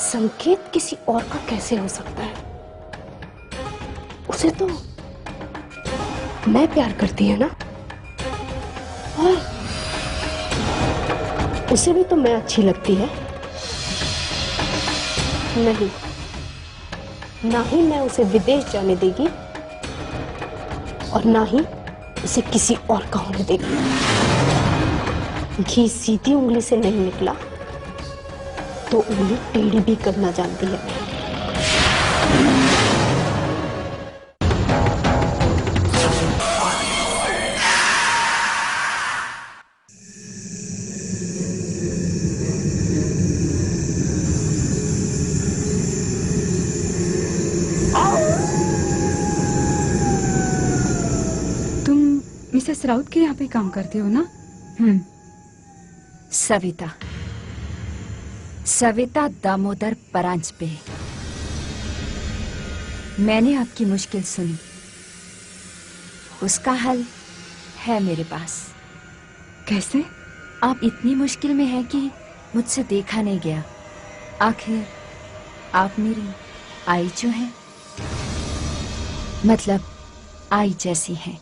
संकेत किसी और का कैसे हो सकता है? उसे तो मैं प्यार करती है ना, और उसे भी तो मैं अच्छी लगती है। नहीं, ना ही मैं उसे विदेश जाने देगी और ना ही उसे किसी और का होने देगी। घी सीधी उंगली से नहीं निकला तो उंगली टेढ़ी भी करना जानती है। मिसेस राउत के यहाँ पे काम करती हो ना? सविता, सविता दामोदर परांजपे। मैंने आपकी मुश्किल सुनी, उसका हल है मेरे पास। कैसे? आप इतनी मुश्किल में हैं कि मुझसे देखा नहीं गया। आखिर आप मेरी आई जो हैं, मतलब आई जैसी हैं,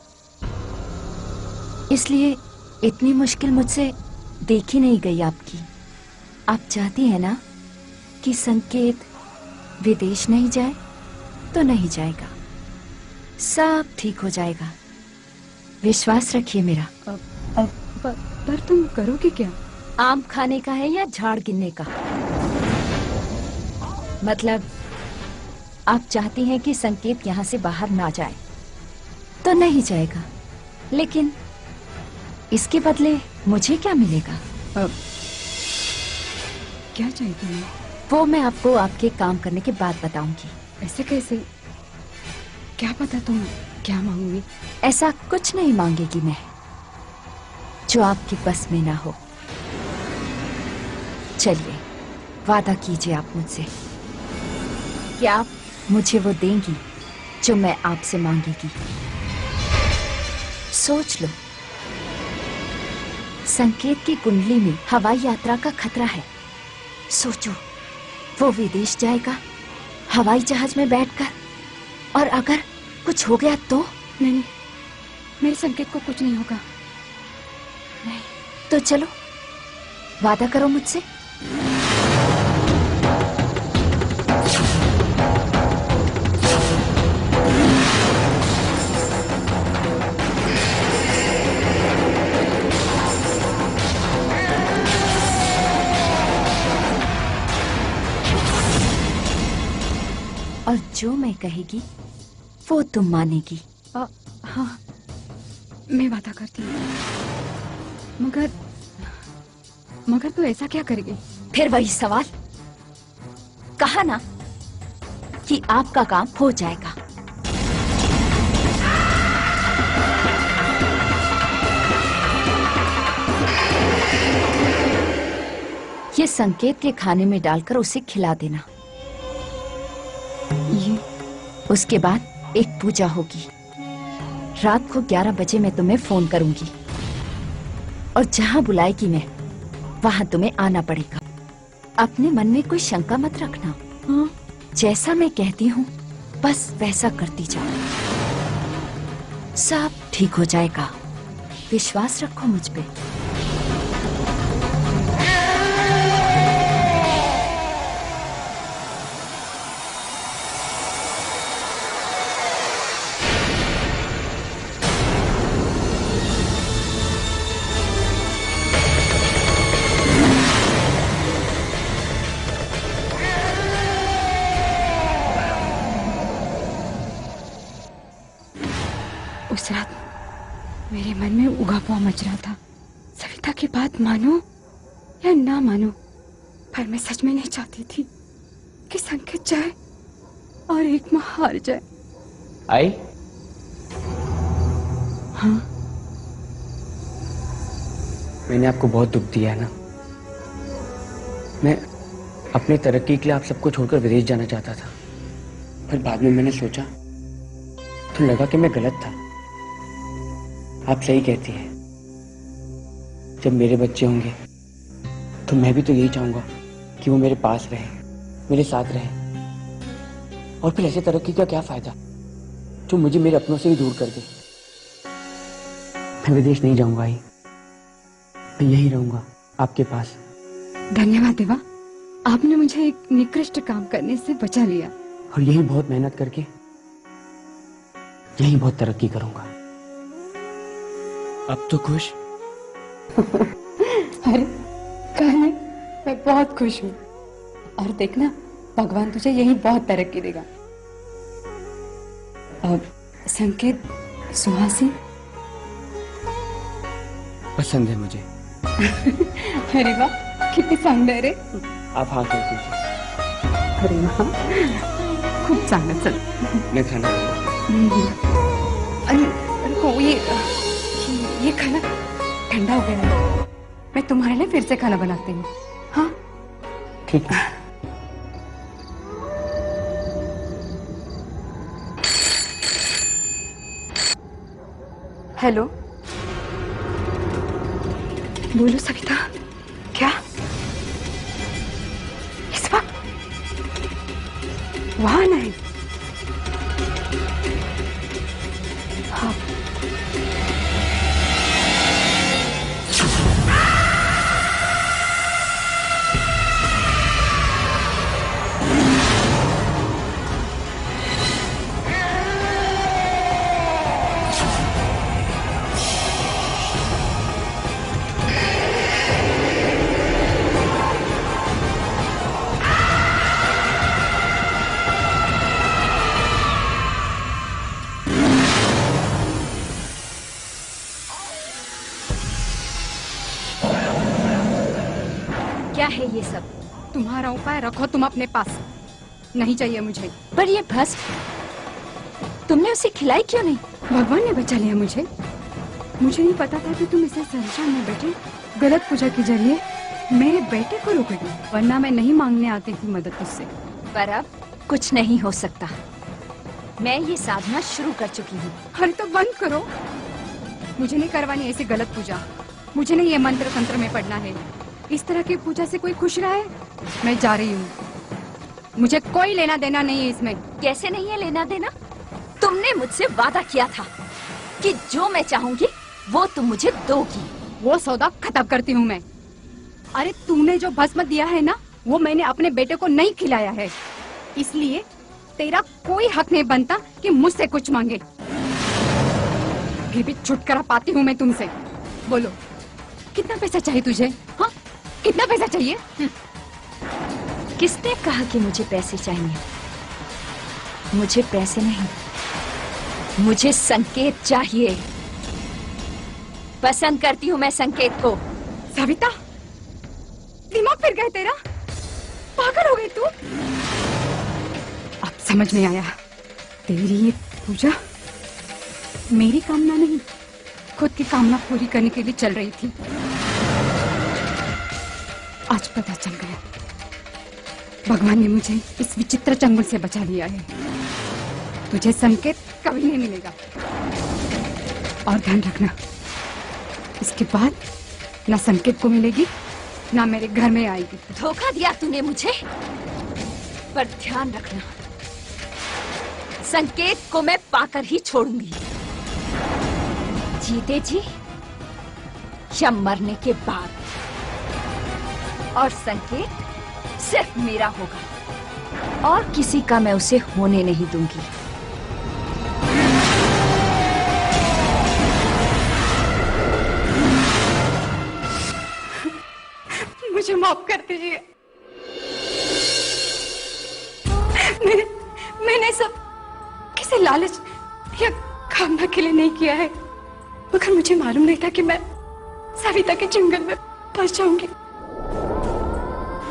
इसलिए इतनी मुश्किल मुझसे देखी नहीं गई आपकी। आप चाहती हैं ना कि संकेत विदेश नहीं जाए, तो नहीं जाएगा, सब ठीक हो जाएगा, विश्वास रखिए मेरा। पर तुम करोगी क्या? आम खाने का है या झाड़ गिनने का? मतलब आप चाहती हैं कि संकेत यहाँ से बाहर ना जाए, तो नहीं जाएगा, लेकिन इसके बदले मुझे क्या मिलेगा? क्या चाहिए तुम्हें? वो मैं आपको आपके काम करने के बाद बताऊंगी। ऐसे कैसे? क्या पता तुम क्या मांगोगी? ऐसा कुछ नहीं मांगेगी मैं जो आपके बस में ना हो। चलिए, वादा कीजिए आप मुझसे कि आप मुझे वो देंगी जो मैं आपसे मांगेगी। सोच लो, संकेत की कुंडली में हवाई यात्रा का खतरा है। सोचो, वो विदेश जाएगा हवाई जहाज में बैठकर, और अगर कुछ हो गया तो? नहीं, मेरे संकेत को कुछ नहीं होगा। नहीं तो चलो, वादा करो मुझसे। और जो मैं कहेगी वो तुम मानेगी। हाँ, मैं वादा करती हूँ। मगर तू ऐसा क्या करेगी? फिर वही सवाल, कहा ना कि आपका काम हो जाएगा। ये संकेत के खाने में डालकर उसे खिला देना। ये उसके बाद एक पूजा होगी। रात को 11 बजे मैं तुम्हें फोन करूंगी, और जहां बुलाएगी मैं, वहां तुम्हें आना पड़ेगा। अपने मन में कोई शंका मत रखना। हाँ? जैसा मैं कहती हूँ बस वैसा करती जाओ, सब ठीक हो जाएगा। विश्वास रखो मुझ पे। उस रात मेरे मन में उगापा मच रहा था, सविता की बात मानो या ना मानो, पर मैं सच में नहीं चाहती थी कि संकेत जाए और एक माँ हार जाए। आई? हाँ? मैंने आपको बहुत दुख दिया है ना। मैं अपनी तरक्की के लिए आप सबको छोड़कर विदेश जाना चाहता था, फिर बाद में मैंने सोचा तो लगा कि मैं गलत था। आप सही कहती है, जब मेरे बच्चे होंगे तो मैं भी तो यही चाहूंगा कि वो मेरे पास रहे, मेरे साथ रहे। और फिर ऐसे तरक्की का क्या फायदा जो मुझे मेरे अपनों से ही दूर कर दे। मैं विदेश नहीं जाऊंगा ही, मैं यही रहूंगा आपके पास। धन्यवाद देवा, आपने मुझे एक निकृष्ट काम करने से बचा लिया। और यही बहुत मेहनत करके यही बहुत तरक्की करूंगा। अब तो खुश? अरे कहने, मैं बहुत खुश हूँ। और देखना, भगवान तुझे यही बहुत तरक्की देगा। अब संकेत सुहासी पसंद है मुझे। अरे वाह, कितनी सुंदर है। आप हाँ कह दीजिए। अरे वाह, खूब चांगलं, चल मैं खाना खाऊंगा। अरे हो ये ये खाना ठंडा हो गया है, मैं तुम्हारे लिए फिर से खाना बनाती हूँ। हाँ ठीक है। हेलो, बोलो सविता, क्या इस वक्त वहां नहीं? हाँ, क्या है ये सब? तुम्हारा उपाय रखो तुम अपने पास, नहीं चाहिए मुझे। पर ये भस्म तुमने उसे खिलाई क्यों नहीं? भगवान ने बचा लिया मुझे। मुझे नहीं पता था कि तुम इसे संसार में बेटे गलत पूजा के जरिए मेरे बेटे को रोकोगी, वरना मैं नहीं मांगने आती थी मदद तुझसे। पर अब कुछ नहीं हो सकता, मैं ये साधना शुरू कर चुकी हूँ। अरे तो बंद करो, मुझे नहीं करवानी ऐसी गलत पूजा। मुझे नहीं ये मंत्र तंत्र में पढ़ना है। इस तरह की पूजा से कोई खुश रहा है? मैं जा रही हूँ, मुझे कोई लेना देना नहीं है इसमें। कैसे नहीं है लेना देना? तुमने मुझसे वादा किया था कि जो मैं चाहूंगी वो तुम मुझे दोगी। वो सौदा खत्म करती हूँ मैं। अरे तूने जो भस्म दिया है ना, वो मैंने अपने बेटे को नहीं खिलाया है, इसलिए तेरा कोई हक नहीं बनता कि मुझसे कुछ मांगे। ये भी छुटकारा पाती हूँ मैं तुमसे। बोलो कितना पैसा चाहिए तुझे? हाँ, कितना पैसा चाहिए? किसने कहा कि मुझे पैसे चाहिए? मुझे पैसे नहीं, मुझे संकेत चाहिए। पसंद करती हूँ मैं संकेत को। सविता, दिमाग फिर गया तेरा? पागल हो गई तू? अब समझ में आया, तेरी ये पूजा मेरी कामना नहीं, खुद की कामना पूरी करने के लिए चल रही थी। आज पता चल गया, भगवान ने मुझे इस विचित्र चंगुल से बचा लिया है। तुझे संकेत कभी नहीं मिलेगा, और ध्यान रखना, इसके बाद ना संकेत को मिलेगी ना मेरे घर में आएगी। धोखा दिया तूने मुझे, पर ध्यान रखना, संकेत को मैं पाकर ही छोड़ूंगी, जीते जी या मरने के बाद। और संकेत सिर्फ मेरा होगा, और किसी का मैं उसे होने नहीं दूंगी। मुझे माफ कर दीजिए। मैंने सब किसी लालच या कामना के लिए नहीं किया है, मगर मुझे मालूम नहीं था कि मैं सविता के जंगल में फंस जाऊंगी।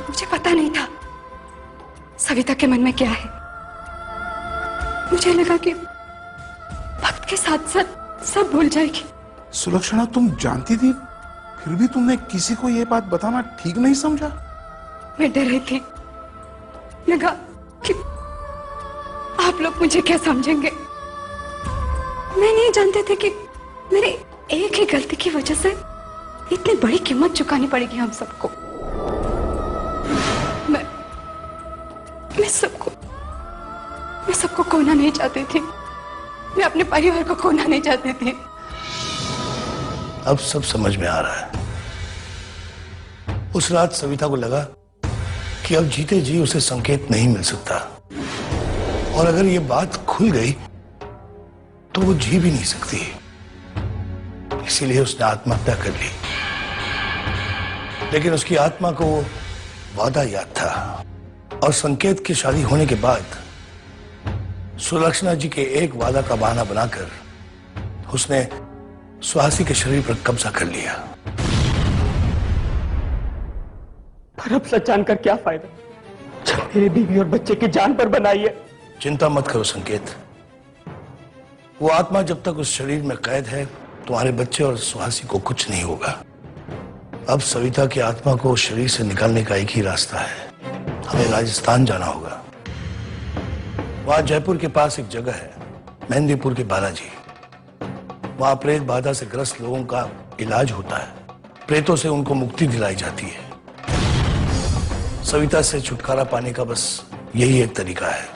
मुझे पता नहीं था सविता के मन में क्या है। मुझे लगा कि वक्त के साथ साथ सब भूल जाएगी। सुलक्षणा, तुम जानती थी, फिर भी तुमने किसी को ये बात बताना ठीक नहीं समझा? मैं डर रही थी, लगा कि आप लोग मुझे क्या समझेंगे। मैं नहीं जानते थे कि मेरे एक ही गलती की वजह से इतनी बड़ी कीमत चुकानी पड़ेगी हम सबको। मैं सबको खोना नहीं चाहती थी, मैं अपने परिवार को खोना नहीं चाहती थी। अब सब समझ में आ रहा है। उस रात सविता को लगा कि अब जीते जी उसे संकेत नहीं मिल सकता, और अगर ये बात खुल गई तो वो जी भी नहीं सकती, इसीलिए उसने आत्महत्या कर ली। लेकिन उसकी आत्मा को वो वादा याद था, और संकेत की शादी होने के बाद सुलक्षणा जी के एक वादा का बहाना बनाकर उसने सुहासी के शरीर पर कब्जा कर लिया। पर अब सच जानकर क्या फायदा, जब मेरे बीवी और बच्चे की जान पर बनाई है। चिंता मत करो संकेत, वो आत्मा जब तक उस शरीर में कैद है तुम्हारे बच्चे और सुहासी को कुछ नहीं होगा। अब सविता की आत्मा को शरीर से निकालने का एक ही रास्ता है, हमें राजस्थान जाना होगा। वहां जयपुर के पास एक जगह है, मेहंदीपुर के बालाजी। वहां प्रेत बाधा से ग्रस्त लोगों का इलाज होता है, प्रेतों से उनको मुक्ति दिलाई जाती है। सविता से छुटकारा पाने का बस यही एक तरीका है।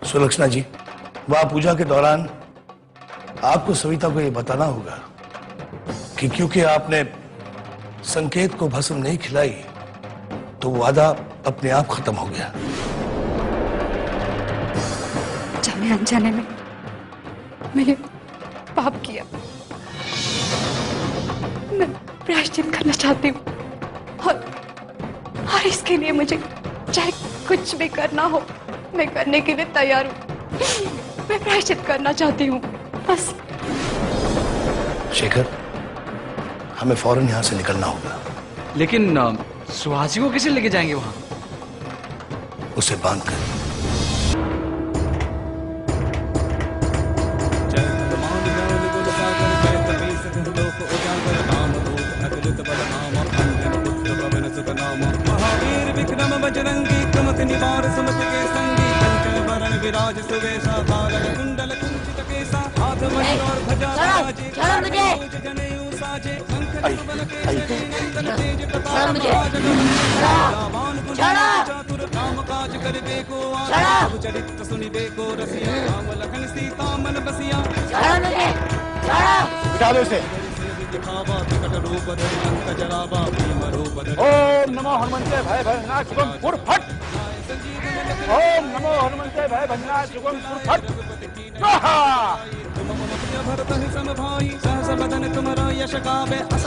सुलक्षणा जी, वहां पूजा के दौरान आपको सविता को यह बताना होगा कि क्योंकि आपने संकेत को भस्म नहीं खिलाई तो वादा अपने आप खत्म हो गया। जाने अनजाने में मैंने पाप किया, मैं प्रायश्चित करना चाहती हूँ और इसके लिए मुझे चाहे कुछ भी करना हो मैं करने के लिए तैयार हूँ। मैं प्रायश्चित करना चाहती हूँ बस। शेखर, हमें फौरन यहां से निकलना होगा। लेकिन सुहासी को कैसे लेके जाएंगे वहां? उसे बांध कर। महावीर विक्रम बजरंगी कुमति निवार सुमति के संगी कंचन वरण विराज सुवेशा धारण कुंडल कुंचित केसा हाथ मणि और ध्वजा विराजे जनेऊ साजे शंख सुवन केसरी नंदन तेज प्रताप रावण चातुर काम काज करिबे को आजा चरित्र सुनिबे को रसिया राम लखन सीता मन बसिया निकालो इसे। दिखावा विकट रूप धरि लंक जरावा भीम रूप धरि ओम नमो हनुमंते भय भयनाथ सुगम फुरफट। ओम नमो हनुमंते भय भयनाथ सुगम फुरफट। स्वाहा। भरत ही समभाई सहस बदन तुमरा यश गावे अस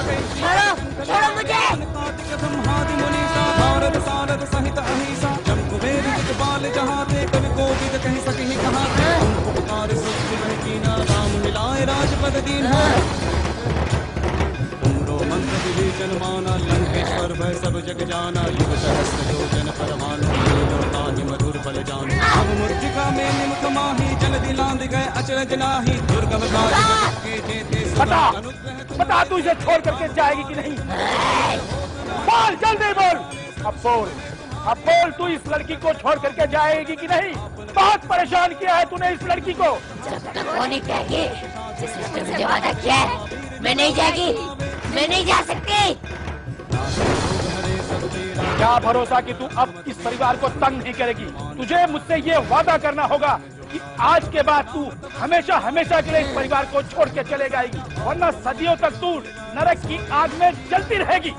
छोड़ो मुझे। कार्तिक ब्रह्मादि मुनीसा भारत सारद सहित अहिसा जम कुबेर दिखपाल जहाँ ते कवि कोविद कहि सके कहाँ ते उपकार सृष्टि रह कीना राम मिलाए राजपद दीन मंत्र विभीषण माना लंकेश्वर भय सब जग जाना युग सहस्त्र योजन परमानु मधुर बल जानु अब मूर्तिका में निमुख माही जल दिलांद गए अचरज नाही दुर्गम काज के जेते बता तू इसे छोड़ करके जाएगी कि नहीं? बोल जल्दी बोल। अब बोल तू इस लड़की को छोड़ करके जाएगी कि नहीं? बहुत परेशान किया है तूने इस लड़की को। जब तक वो नहीं कहेगी जिस मुझे वादा किया है मैं नहीं जाएगी, मैं नहीं जा सकती। क्या भरोसा कि तू अब इस परिवार को तंग नहीं करेगी? तुझे मुझसे ये वादा करना होगा कि आज के बाद तू हमेशा हमेशा के लिए इस परिवार को छोड़ के चले जाएगी, वरना सदियों तक तू नरक की आग में जलती रहेगी।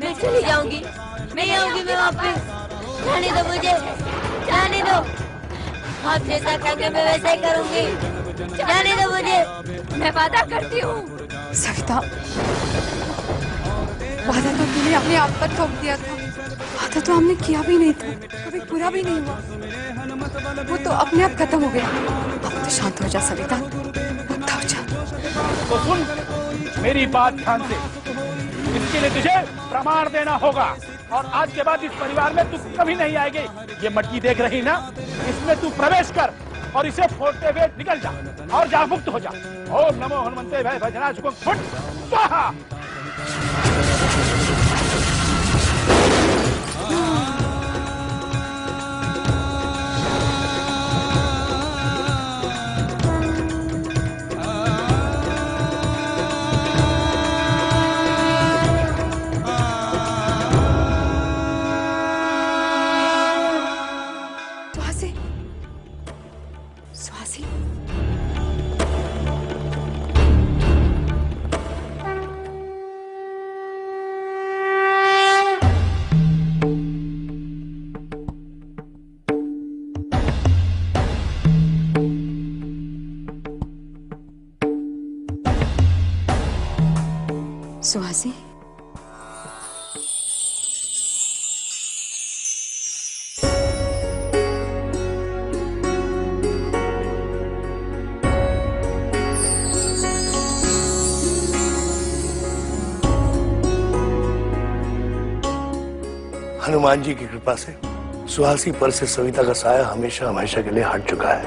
मैं चली जाऊंगी, नहीं आऊंगी मैं वापस। जाने दो मुझे, जाने दो। आप जैसा कहोगे मैं वैसा ही करूंगी। जाने दो मुझे, मैं वादा करती हूँ। सविता, वादा तो तूने अपने आप पर ठोक दिया था। वादा तो हमने किया भी नहीं था, कभी पूरा भी नहीं हुआ। वो तो अपने आप खत्म हो गया। अब तो शांत हो जा सविता, मुक्त हो जा। तो सुन मेरी बात ध्यान से, इसके लिए तुझे प्रमाण देना होगा और आज के बाद इस परिवार में तू कभी नहीं आएगी। ये मटकी देख रही ना, इसमें तू प्रवेश कर और इसे फोड़ते हुए निकल जा और जा मुक्त हो जा। ओम नमो हनुमंते भय भयनाथ सुगम फुट स्वाहा। सुहासी, हनुमान जी की कृपा से सुहासी पर से सविता का साया हमेशा हमेशा के लिए हट चुका है।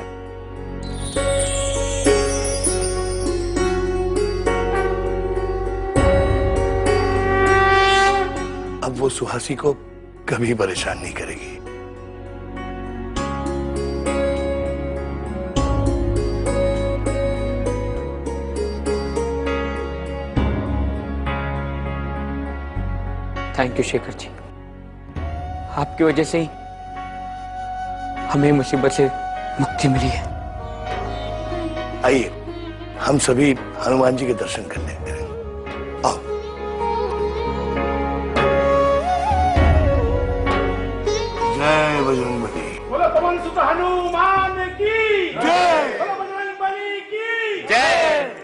अब वो सुहासी को कभी परेशान नहीं करेगी। थैंक यू शेखर जी, आपकी वजह से ही हमें मुसीबत से मुक्ति मिली है। आइए हम सभी हनुमान जी के दर्शन कर लेते हैं। आओ। जय बजरंगबली। बोलो पवन सुत हनुमान की जय। बोलो बजरंगबली की जय।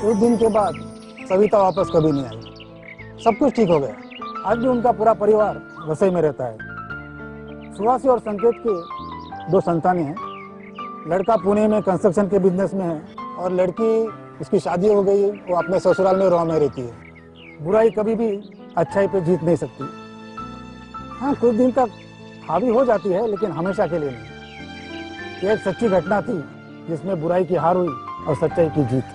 उस दिन के बाद सविता वापस कभी नहीं आई। सब कुछ ठीक हो गया। आज भी उनका पूरा परिवार वसई में रहता है। सुहासी और संकेत के 2 संतानें हैं। लड़का पुणे में कंस्ट्रक्शन के बिजनेस में है और लड़की, उसकी शादी हो गई, वो अपने ससुराल में रॉ में रहती है। बुराई कभी भी अच्छाई पे जीत नहीं सकती। हाँ, कुछ दिन तक हावी हो जाती है, लेकिन हमेशा के लिए नहीं। ये एक सच्ची घटना थी जिसमें बुराई की हार हुई और सच्चाई की जीत।